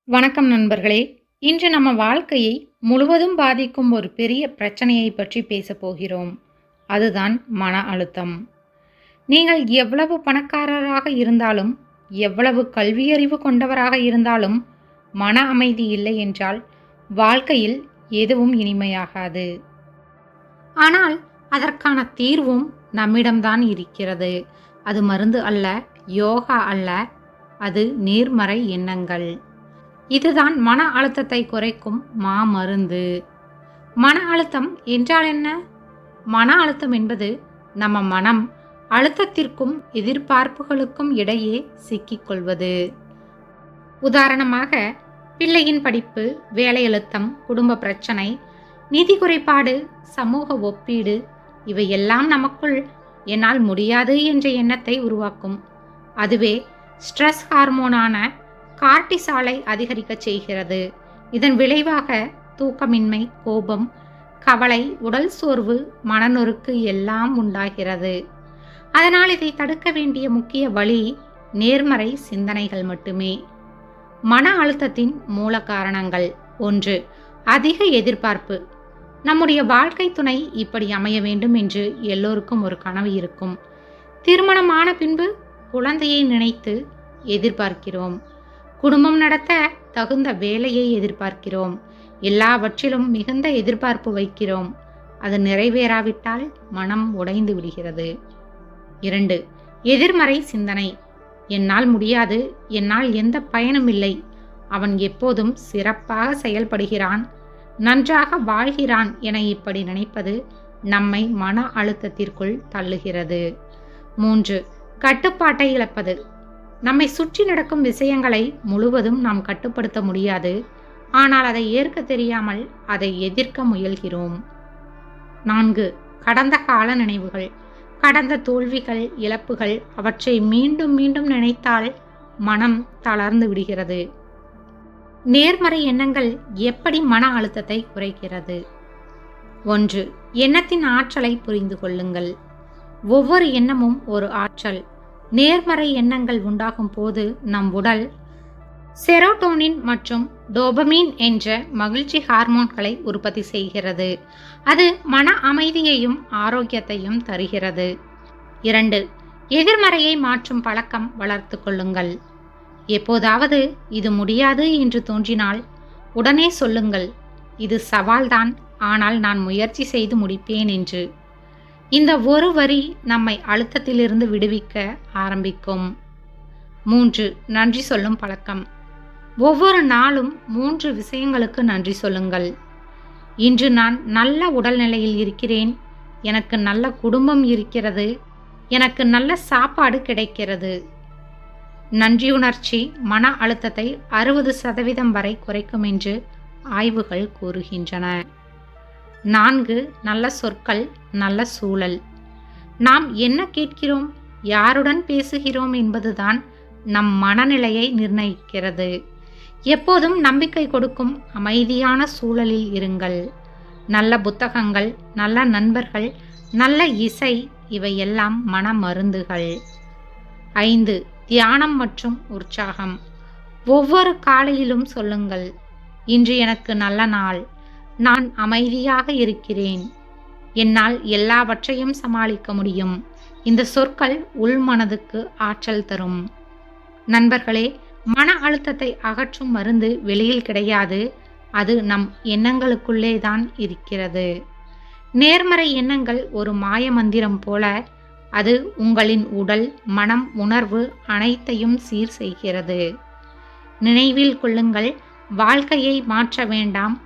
வணக்கம் நண்பர்களே. இன்று நம்ம வாழ்க்கையை முழுவதும் பாதிக்கும் ஒரு பெரிய பிரச்சனையை பற்றி பேசப் போகிறோம். அதுதான் மன அழுத்தம். நீங்கள் எவ்வளவு பணக்காரராக இருந்தாலும், எவ்வளவு கல்வியறிவு கொண்டவராக இருந்தாலும், மன அமைதி இல்லை என்றால் வாழ்க்கையில் எதுவும் இனிமையாகாது. ஆனால் அதற்கான தீர்வும் நம்மிடம்தான் இருக்கிறது. அது மருந்து அல்ல, யோகா அல்ல, அது நேர்மறை எண்ணங்கள். இதுதான் மன அழுத்தத்தை குறைக்கும் மாமருந்து. மன அழுத்தம் என்றால் என்ன? மன அழுத்தம் என்பது நம்ம மனம் அழுத்தத்திற்கும் எதிர்பார்ப்புகளுக்கும் இடையே சிக்கிக்கொள்வது. உதாரணமாக, பிள்ளையின் படிப்பு, வேலை அழுத்தம், குடும்ப பிரச்சனை, நிதி குறைபாடு, சமூக ஒப்பீடு, இவையெல்லாம் நமக்குள் என்னால் முடியாது என்ற எண்ணத்தை உருவாக்கும். அதுவே ஸ்ட்ரெஸ் ஹார்மோனான கார்டிசாலை அதிகரிக்க செய்கிறது. இதன் விளைவாக தூக்கமின்மை, கோபம், கவலை, உடல் சோர்வு, மனநொறுக்கு எல்லாம் உண்டாகிறது. அதனால் இதை தடுக்க வேண்டிய முக்கிய வழி நேர்மறை சிந்தனைகள் மட்டுமே. மன அழுத்தத்தின் மூல காரணங்கள்: 1. அதிக எதிர்பார்ப்பு. நம்முடைய வாழ்க்கை துணை இப்படி அமைய வேண்டும் என்று எல்லோருக்கும் ஒரு கனவு இருக்கும். திருமணமான பின்பு குழந்தையை நினைத்து எதிர்பார்க்கிறோம். குடும்பம் நடத்த தகுந்த வேலையை எதிர்பார்க்கிறோம். எல்லாவற்றிலும் மிகுந்த எதிர்பார்ப்பு வைக்கிறோம். அது நிறைவேறாவிட்டால் மனம் உடைந்து விடுகிறது. 2. எதிர்மறை சிந்தனை. என்னால் முடியாது, என்னால் எந்த பயனும் இல்லை, அவன் எப்போதும் சிறப்பாக செயல்படுகிறான், நன்றாக வாழ்கிறான் என இப்படி நினைப்பது நம்மை மன அழுத்தத்திற்குள் தள்ளுகிறது. 3. கட்டுப்பாட்டை இழப்பது. நம்மை சுற்றி நடக்கும் விஷயங்களை முழுவதும் நாம் கட்டுப்படுத்த முடியாது. ஆனால் அதை ஏற்க தெரியாமல் அதை எதிர்க்க முயல்கிறோம். 4. கடந்த கால நினைவுகள். கடந்த தோல்விகள், இழப்புகள், அவற்றை மீண்டும் மீண்டும் நினைத்தால் மனம் தளர்ந்து விடுகிறது. நேர்மறை எண்ணங்கள் எப்படி மன அழுத்தத்தை குறைக்கிறது? 1. எண்ணத்தின் ஆற்றலை புரிந்து கொள்ளுங்கள். ஒவ்வொரு எண்ணமும் ஒரு ஆற்றல். நேர்மறை எண்ணங்கள் உண்டாகும் போது நம் உடல் செரோட்டோனின் மற்றும் டோபமீன் என்ற மகிழ்ச்சி ஹார்மோன்களை உற்பத்தி செய்கிறது. அது மன அமைதியையும் ஆரோக்கியத்தையும் தருகிறது. 2. எதிர்மறையை மாற்றும் பழக்கம் வளர்த்து கொள்ளுங்கள். எப்போதாவது இது முடியாது என்று தோன்றினால் உடனே சொல்லுங்கள், இது சவால்தான், ஆனால் நான் முயற்சி செய்து முடிப்பேன் என்று. இந்த ஒரு வரி நம்மை அழுத்தத்திலிருந்து விடுவிக்க ஆரம்பிக்கும். 3. நன்றி சொல்லும் பழக்கம். ஒவ்வொரு நாளும் 3 விஷயங்களுக்கு நன்றி சொல்லுங்கள். இன்று நான் நல்ல உடல்நிலையில் இருக்கிறேன், எனக்கு நல்ல குடும்பம் இருக்கிறது, எனக்கு நல்ல சாப்பாடு கிடைக்கிறது. நன்றியுணர்ச்சி மன அழுத்தத்தை 60% வரை குறைக்கும் என்று ஆய்வுகள் கூறுகின்றன. 4. நல்ல சொற்கள், நல்ல சூழல். நாம் என்ன கேட்கிறோம், யாருடன் பேசுகிறோம் என்பதுதான் நம் மனநிலையை நிர்ணயிக்கிறது. எப்போதும் நம்பிக்கை கொடுக்கும் அமைதியான சூழலில் இருங்கள். நல்ல புத்தகங்கள், நல்ல நண்பர்கள், நல்ல இசை, இவையெல்லாம் மன மருந்துகள். 5. தியானம் மற்றும் உற்சாகம். ஒவ்வொரு காலையிலும் சொல்லுங்கள், இன்று எனக்கு நல்ல நாள், நான் அமைதியாக இருக்கிறேன், என்னால் எல்லாவற்றையும் சமாளிக்க முடியும். இந்த சொற்கள் உள்மனதுக்கு ஆற்றல் தரும். நண்பர்களே, மன அழுத்தத்தை அகற்றும் மருந்து வெளியில் கிடையாது, அது நம் எண்ணங்களுக்குள்ளே தான் இருக்கிறது. நேர்மறை எண்ணங்கள் ஒரு மாய மந்திரம் போல, அது உங்களின் உடல், மனம், உணர்வு அனைத்தையும் சீர் செய்கிறது. நினைவில் கொள்ளுங்கள், வாழ்க்கையை மாற்ற வேண்டாம்,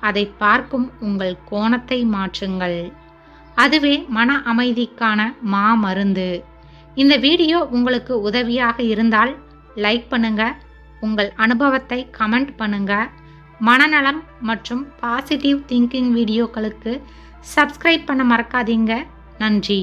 அதை பார்க்கும் உங்கள் கோணத்தை மாற்றுங்கள். அதுவே மன அமைதிக்கான மாமருந்து. இந்த வீடியோ உங்களுக்கு உதவியாக இருந்தால் லைக் பண்ணுங்க, உங்கள் அனுபவத்தை கமெண்ட் பண்ணுங்க. மனநலம் மற்றும் பாசிட்டிவ் திங்கிங் வீடியோக்களுக்கு சப்ஸ்கிரைப் பண்ண மறக்காதீங்க. நன்றி.